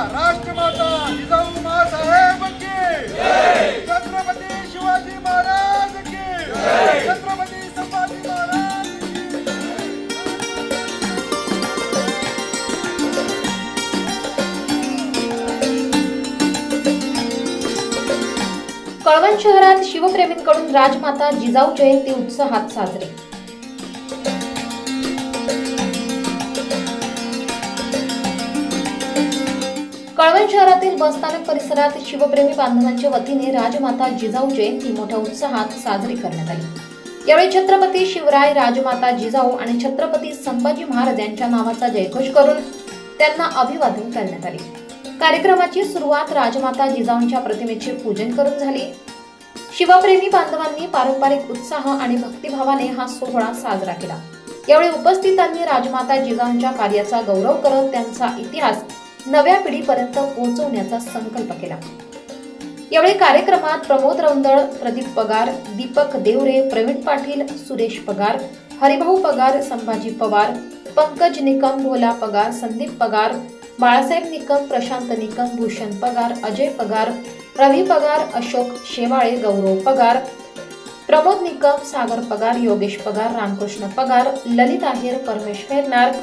राष्ट्रमाता जिजाऊ माँसाहेब की जय, छत्रपती शिवाजी महाराज की जय, छत्रपती संभाजी महाराज की कळवण शहरात शिवप्रेमींकडून राजमाता जिजाऊ जयंती उत्साहात साजरी। कळवण शहरातील बसस्थानक परिसरात शिवप्रेमी बांधवांच्या वतीने राजमाता जिजाऊ जयंती मोठ्या उत्साहात साजरी करण्यात आली। यावेळी छत्रपती शिवराय, राजमाता जिजाऊ आणि छत्रपती संभाजी महाराज यांच्या नावाचा जयघोष करून त्यांना अभिवादन करण्यात आले। कार्यक्रमाची सुरुवात राजमाता जिजाऊंच्या प्रतिमेचे पूजन करून झाली। शिवप्रेमी बांधवांनी पारंपरिक उत्साह आणि भक्तिभावाने हा सोहळा साजरा केला। यावेळी उपस्थितांनी राजमाता जिजाऊंच्या कार्याचा गौरव करत त्यांचा इतिहास नव्या पिढीपर्यंत पोहोचवण्याचा संकल्प केला। यावेळी कार्यक्रमात प्रमोद रौंदळ, प्रदीप पगार, दीपक देवरे, प्रवीण पाटील, सुरेश पगार, हरिभाऊ पगार, संभाजी पवार, पंकज निकम, भोला पगार, संदीप पगार, बाळासाहेब निकम, प्रशांत निकम, भूषण पगार, अजय पगार, रवी पगार, अशोक शेवाळे, गौरव पगार, प्रमोद निकम, सागर पगार, योगेश पगार, रामकृष्ण पगार, ललित आहेर, परमेश फेरनार,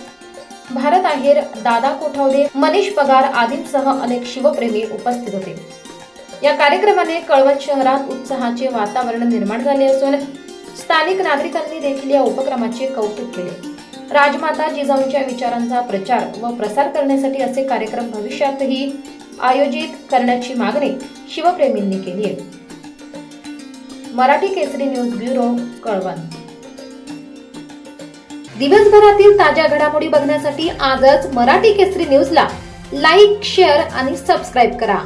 भारत आहेर, दादा कोठावदे, मनीष पगार आदींसह अनेक शिवप्रेमी उपस्थित होते। या कार्यक्रमाने कळवण शहरात उत्साहाचे वातावरण निर्माण झाले असून स्थानिक नागरिकांनी देखील या उपक्रमाचे कौतुक केले। राजमाता जिजाऊंच्या विचारांचा प्रचार व प्रसार करण्यासाठी असे कार्यक्रम भविष्यातही आयोजित करण्याची मागणी शिवप्रेमींनी केली आहे। मराठी केसरी न्यूज ब्युरो, कळवण। दिवसभरातील ताज्या घडामोडी बघण्यासाठी आजच मराठी केसरी न्यूजला लाईक, शेअर आणि सबस्क्राईब करा।